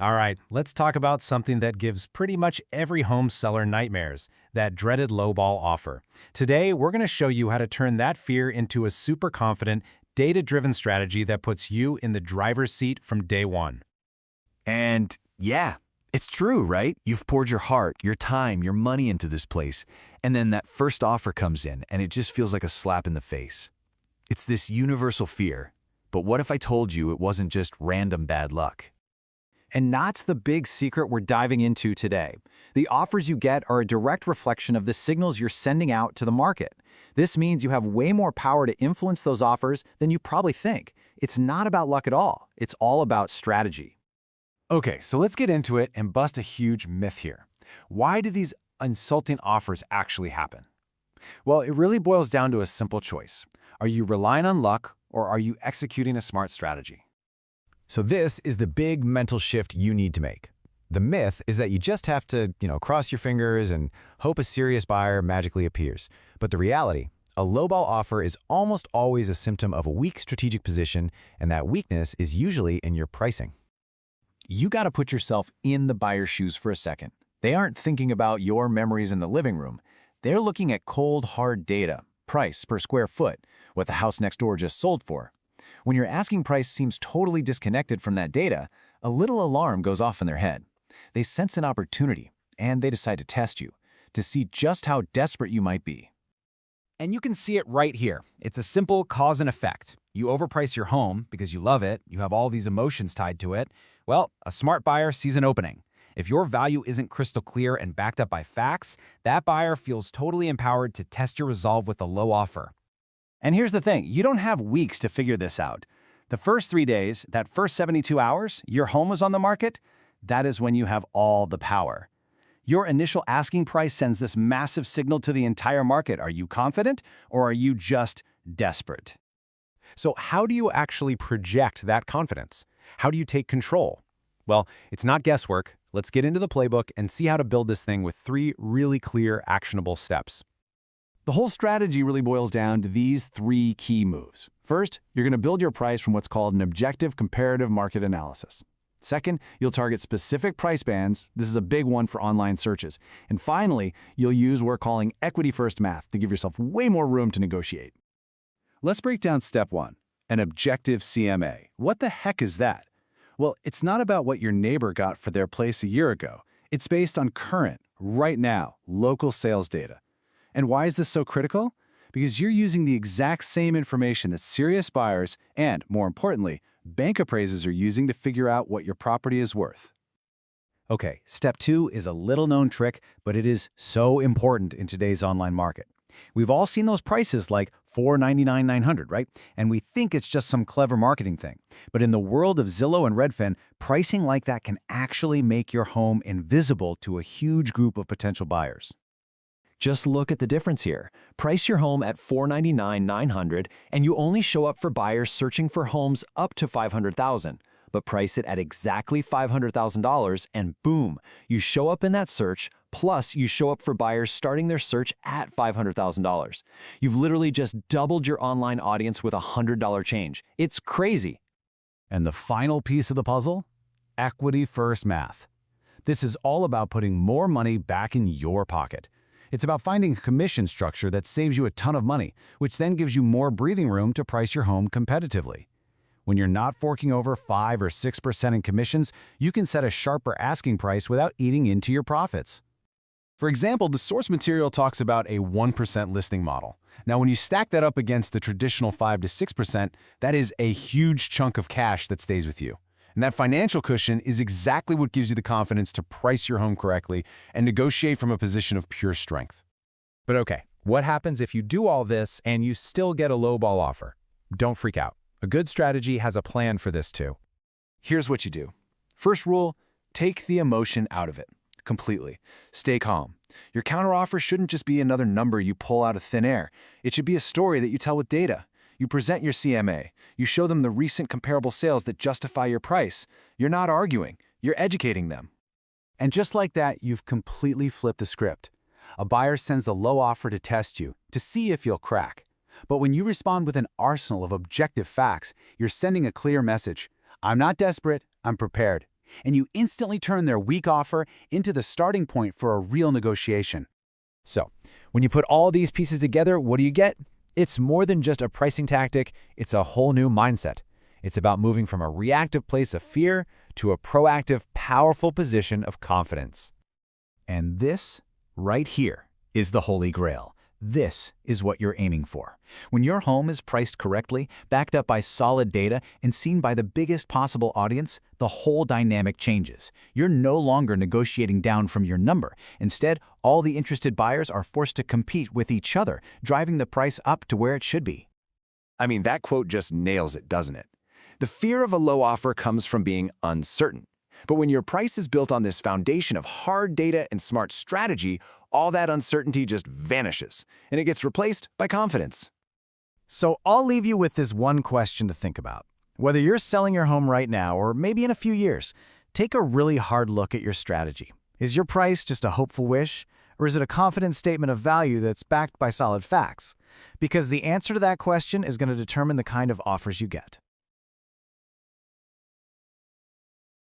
All right, let's talk about something that gives pretty much every home seller nightmares, that dreaded lowball offer. Today, we're going to show you how to turn that fear into a super confident, data-driven strategy that puts you in the driver's seat from day one. And yeah, it's true, right? You've poured your heart, your time, your money into this place, and then that first offer comes in and it just feels like a slap in the face. It's this universal fear. But what if I told you it wasn't just random bad luck? And that's the big secret we're diving into today. The offers you get are a direct reflection of the signals you're sending out to the market. This means you have way more power to influence those offers than you probably think. It's not about luck at all. It's all about strategy. Okay, so let's get into it and bust a huge myth here. Why do these insulting offers actually happen? Well, it really boils down to a simple choice. Are you relying on luck or are you executing a smart strategy? So this is the big mental shift you need to make. The myth is that you just have to, cross your fingers and hope a serious buyer magically appears. But the reality, a lowball offer is almost always a symptom of a weak strategic position, and that weakness is usually in your pricing. You got to put yourself in the buyer's shoes for a second. They aren't thinking about your memories in the living room. They're looking at cold, hard data, price per square foot, what the house next door just sold for. When your asking price seems totally disconnected from that data, a little alarm goes off in their head. They sense an opportunity, and they decide to test you, to see just how desperate you might be. And you can see it right here. It's a simple cause and effect. You overprice your home because you love it, you have all these emotions tied to it. Well, a smart buyer sees an opening. If your value isn't crystal clear and backed up by facts, that buyer feels totally empowered to test your resolve with a low offer. And here's the thing, you don't have weeks to figure this out. The first 3 days, that first 72 hours, your home was on the market, that is when you have all the power. Your initial asking price sends this massive signal to the entire market. Are you confident or are you just desperate? So how do you actually project that confidence? How do you take control? Well, it's not guesswork. Let's get into the playbook and see how to build this thing with 3 really clear, actionable steps. The whole strategy really boils down to these 3 key moves. First, you're going to build your price from what's called an objective comparative market analysis. Second, you'll target specific price bands. This is a big one for online searches. And finally, you'll use what we're calling equity-first math to give yourself way more room to negotiate. Let's break down step 1, an objective CMA. What the heck is that? Well, it's not about what your neighbor got for their place a year ago. It's based on current, right now, local sales data. And why is this so critical? Because you're using the exact same information that serious buyers and, more importantly, bank appraisers are using to figure out what your property is worth. Okay, step 2 is a little-known trick, but it is so important in today's online market. We've all seen those prices like $499, $900, right? And we think it's just some clever marketing thing. But in the world of Zillow and Redfin, pricing like that can actually make your home invisible to a huge group of potential buyers. Just look at the difference here. Price your home at $499, $900, and you only show up for buyers searching for homes up to $500,000. But price it at exactly $500,000 and boom, you show up in that search, plus you show up for buyers starting their search at $500,000. You've literally just doubled your online audience with a $100 change. It's crazy. And the final piece of the puzzle? Equity-first math. This is all about putting more money back in your pocket. It's about finding a commission structure that saves you a ton of money, which then gives you more breathing room to price your home competitively. When you're not forking over 5 or 6% in commissions, you can set a sharper asking price without eating into your profits. For example, the source material talks about a 1% listing model. Now, when you stack that up against the traditional 5 to 6%, that is a huge chunk of cash that stays with you. And that financial cushion is exactly what gives you the confidence to price your home correctly and negotiate from a position of pure strength. But okay, what happens if you do all this and you still get a lowball offer? Don't freak out. A good strategy has a plan for this too. Here's what you do. First rule, take the emotion out of it completely. Stay calm. Your counteroffer shouldn't just be another number you pull out of thin air. It should be a story that you tell with data. You present your CMA. You show them the recent comparable sales that justify your price. You're not arguing. You're educating them. And just like that, you've completely flipped the script. A buyer sends a low offer to test you, to see if you'll crack. But when you respond with an arsenal of objective facts, you're sending a clear message. I'm not desperate, I'm prepared. and you instantly turn their weak offer into the starting point for a real negotiation. So, when you put all these pieces together, what do you get? It's more than just a pricing tactic, it's a whole new mindset. It's about moving from a reactive place of fear to a proactive, powerful position of confidence. And this, right here, is the Holy Grail. This is what you're aiming for. When your home is priced correctly, backed up by solid data, and seen by the biggest possible audience, the whole dynamic changes. You're no longer negotiating down from your number. Instead, all the interested buyers are forced to compete with each other, driving the price up to where it should be. I mean, that quote just nails it, doesn't it? The fear of a low offer comes from being uncertain. But when your price is built on this foundation of hard data and smart strategy, all that uncertainty just vanishes, and it gets replaced by confidence. So I'll leave you with this one question to think about. Whether you're selling your home right now or maybe in a few years, take a really hard look at your strategy. Is your price just a hopeful wish, or is it a confident statement of value that's backed by solid facts? Because the answer to that question is going to determine the kind of offers you get.